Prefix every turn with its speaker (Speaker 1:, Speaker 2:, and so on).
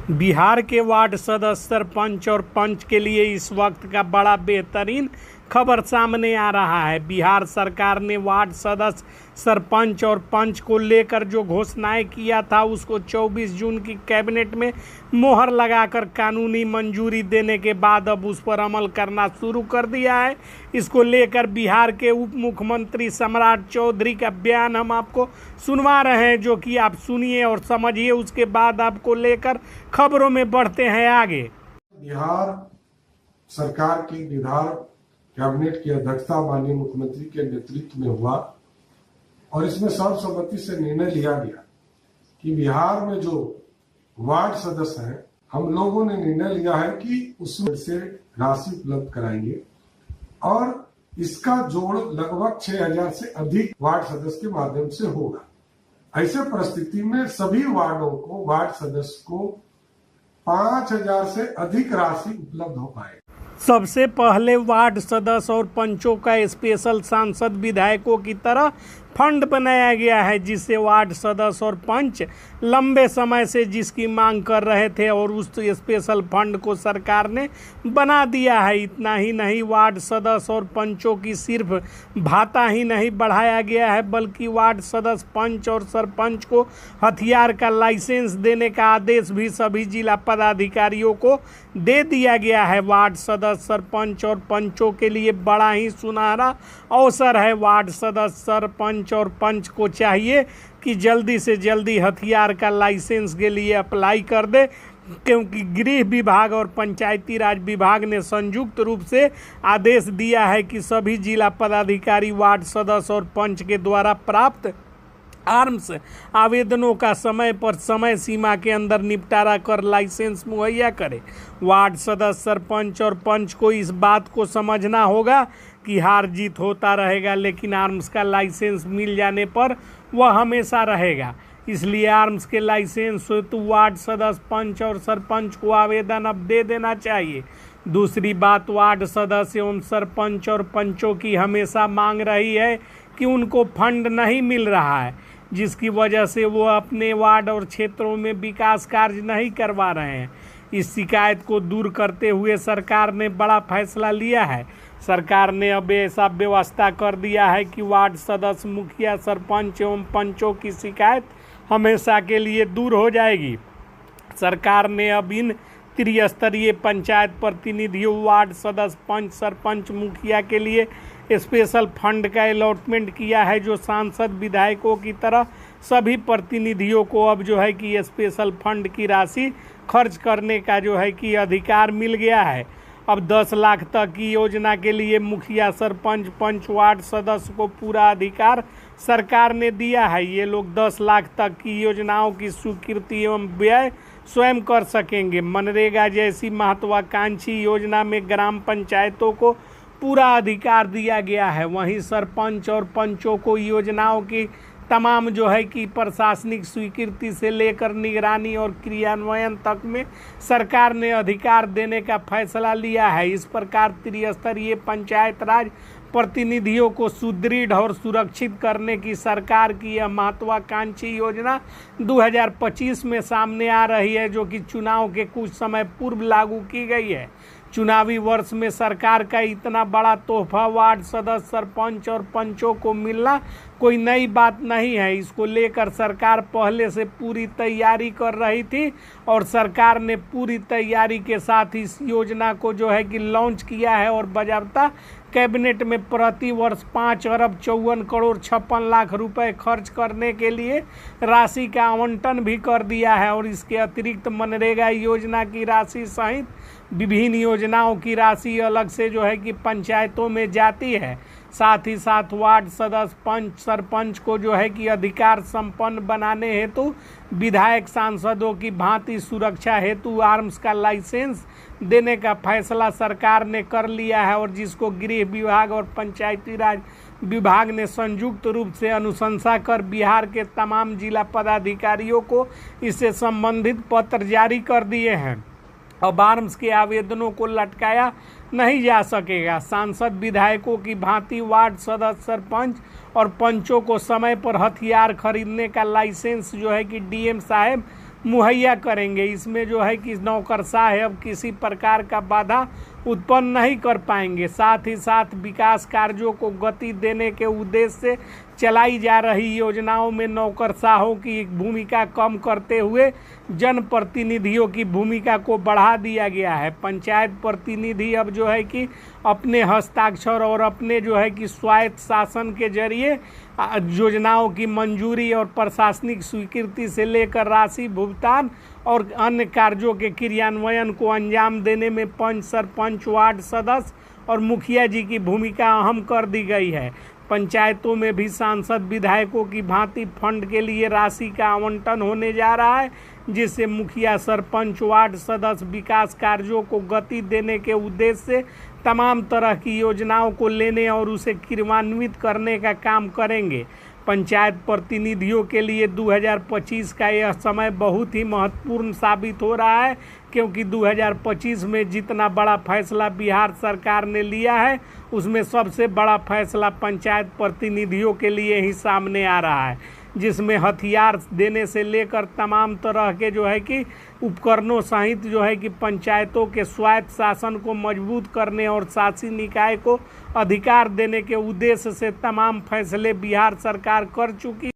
Speaker 1: बिहार के वार्ड सदस्य, सरपंच और पंच के लिए इस वक्त का बड़ा बेहतरीन खबर सामने आ रहा है। बिहार सरकार ने वार्ड सदस्य, सरपंच और पंच को लेकर जो घोषणाएं किया था उसको 24 जून की कैबिनेट में मोहर लगाकर कानूनी मंजूरी देने के बाद अब उस पर अमल करना शुरू कर दिया है। इसको लेकर बिहार के उप मुख्यमंत्री सम्राट चौधरी का बयान हम आपको सुनवा रहे हैं, जो कि आप सुनिए और समझिए। उसके बाद आपको लेकर खबरों में बढ़ते हैं आगे।
Speaker 2: बिहार सरकार की विधान कैबिनेट की अध्यक्षता माननीय मुख्यमंत्री के नेतृत्व में हुआ और इसमें सर्वसम्मति से निर्णय लिया गया कि बिहार में जो वार्ड सदस्य हैं, हम लोगों ने निर्णय लिया है कि उसमें से राशि उपलब्ध कराएंगे और इसका जोड़ लगभग 6000 से अधिक वार्ड सदस्य के माध्यम से होगा। ऐसे परिस्थिति में सभी वार्डों को, वार्ड सदस्य को 5000 से अधिक राशि उपलब्ध हो पाएगी।
Speaker 1: सबसे पहले वार्ड सदस्य और पंचों का स्पेशल सांसद विधायकों की तरह फंड बनाया गया है, जिससे वार्ड सदस्य और पंच लंबे समय से जिसकी मांग कर रहे थे और उस स्पेशल फंड को सरकार ने बना दिया है। इतना ही नहीं, वार्ड सदस्य और पंचों की सिर्फ भाता ही नहीं बढ़ाया गया है, बल्कि वार्ड सदस्य, पंच और सरपंच को हथियार का लाइसेंस देने का आदेश भी सभी जिला पदाधिकारियों को दे दिया गया है। वार्ड सदस्य, सरपंच और पंचों के लिए बड़ा ही सुनहरा अवसर है। वार्ड सदस्य, सरपंच और पंच को चाहिए कि जल्दी से जल्दी हथियार का लाइसेंस के लिए अप्लाई कर दे, क्योंकि गृह विभाग और पंचायती राज विभाग ने संयुक्त रूप से आदेश दिया है कि सभी जिला पदाधिकारी वार्ड सदस्य और पंच के द्वारा प्राप्त आर्म्स आवेदनों का समय पर समय सीमा के अंदर निपटारा कर लाइसेंस मुहैया करे। वार्ड सदस्य, सरपंच और पंच को इस बात को समझना होगा कि हार जीत होता रहेगा, लेकिन आर्म्स का लाइसेंस मिल जाने पर वह हमेशा रहेगा। इसलिए आर्म्स के लाइसेंस हेतु वार्ड सदस्य, पंच और सरपंच को आवेदन अब दे देना चाहिए। दूसरी बात, वार्ड सदस्य एवं सरपंच और पंचों की हमेशा मांग रही है कि उनको फंड नहीं मिल रहा है, जिसकी वजह से वो अपने वार्ड और क्षेत्रों में विकास कार्य नहीं करवा रहे हैं। इस शिकायत को दूर करते हुए सरकार ने बड़ा फैसला लिया है। सरकार ने अब ऐसा व्यवस्था कर दिया है कि वार्ड सदस्य, मुखिया, सरपंच एवं पंचों की शिकायत हमेशा के लिए दूर हो जाएगी। सरकार ने अब इन त्रिस्तरीय पंचायत प्रतिनिधियों, वार्ड सदस्य, पंच, सरपंच, मुखिया के लिए स्पेशल फंड का अलॉटमेंट किया है, जो सांसद, विधायकों की तरह सभी प्रतिनिधियों को अब जो है कि स्पेशल फंड की राशि खर्च करने का जो है कि अधिकार मिल गया है। अब 10 लाख तक की योजना के लिए मुखिया, सरपंच, पंच, वार्ड सदस्य को पूरा अधिकार सरकार ने दिया है। ये लोग 10 लाख तक की योजनाओं की स्वीकृति एवं व्यय स्वयं कर सकेंगे। मनरेगा जैसी महत्वाकांक्षी योजना में ग्राम पंचायतों को पूरा अधिकार दिया गया है। वहीं सरपंच और पंचों को योजनाओं की तमाम जो है कि प्रशासनिक स्वीकृति से लेकर निगरानी और क्रियान्वयन तक में सरकार ने अधिकार देने का फैसला लिया है। इस प्रकार त्रिस्तरीय पंचायत राज प्रतिनिधियों को सुदृढ़ और सुरक्षित करने की सरकार की यह महत्वाकांक्षी योजना 2025 में सामने आ रही है, जो कि चुनाव के कुछ समय पूर्व लागू की गई है। चुनावी वर्ष में सरकार का इतना बड़ा तोहफा वार्ड सदस्य, सरपंच और पंचों को मिलना कोई नई बात नहीं है। इसको लेकर सरकार पहले से पूरी तैयारी कर रही थी और सरकार ने पूरी तैयारी के साथ इस योजना को जो है कि लॉन्च किया है और बाकायदा कैबिनेट में प्रति वर्ष 5 अरब 54 करोड़ 56 लाख रुपए खर्च करने के लिए राशि का आवंटन भी कर दिया है। और इसके अतिरिक्त मनरेगा योजना की राशि सहित विभिन्न योजनाओं की राशि अलग से जो है कि पंचायतों में जाती है। साथ ही साथ वार्ड सदस्य, पंच, सरपंच को जो है कि अधिकार संपन्न बनाने हेतु विधायक, सांसदों की भांति सुरक्षा हेतु आर्म्स का लाइसेंस देने का फैसला सरकार ने कर लिया है, और जिसको गृह विभाग और पंचायती राज विभाग ने संयुक्त रूप से अनुशंसा कर बिहार के तमाम जिला पदाधिकारियों को इससे संबंधित पत्र जारी कर दिए हैं। अब आर्म्स के आवेदनों को लटकाया नहीं जा सकेगा। सांसद, विधायकों की भांति वार्ड सदस्य, सरपंच और पंचों को समय पर हथियार खरीदने का लाइसेंस जो है कि डीएम साहब मुहैया करेंगे। इसमें जो है कि नौकरशाह अब किसी प्रकार का बाधा उत्पन्न नहीं कर पाएंगे। साथ ही साथ विकास कार्यों को गति देने के उद्देश्य से चलाई जा रही योजनाओं में नौकरशाहों की भूमिका कम करते हुए जनप्रतिनिधियों की भूमिका को बढ़ा दिया गया है। पंचायत प्रतिनिधि अब जो है कि अपने हस्ताक्षर और अपने जो है कि स्वायत्त शासन के जरिए योजनाओं की मंजूरी और प्रशासनिक स्वीकृति से लेकर राशि भुगतान और अन्य कार्यों के क्रियान्वयन को अंजाम देने में पंच, सरपंच, वार्ड सदस्य और मुखिया जी की भूमिका अहम कर दी गई है। पंचायतों में भी सांसद विधायकों की भांति फंड के लिए राशि का आवंटन होने जा रहा है, जिससे मुखिया, सरपंच, वार्ड सदस्य विकास कार्यों को गति देने के उद्देश्य से तमाम तरह की योजनाओं को लेने और उसे क्रियान्वित करने का काम करेंगे। पंचायत प्रतिनिधियों के लिए 2025 का यह समय बहुत ही महत्वपूर्ण साबित हो रहा है, क्योंकि 2025 में जितना बड़ा फैसला बिहार सरकार ने लिया है उसमें सबसे बड़ा फैसला पंचायत प्रतिनिधियों के लिए ही सामने आ रहा है, जिसमें हथियार देने से लेकर तमाम तरह के जो है कि उपकरणों सहित जो है कि पंचायतों के स्वायत्त शासन को मजबूत करने और शासी निकाय को अधिकार देने के उद्देश्य से तमाम फैसले बिहार सरकार कर चुकी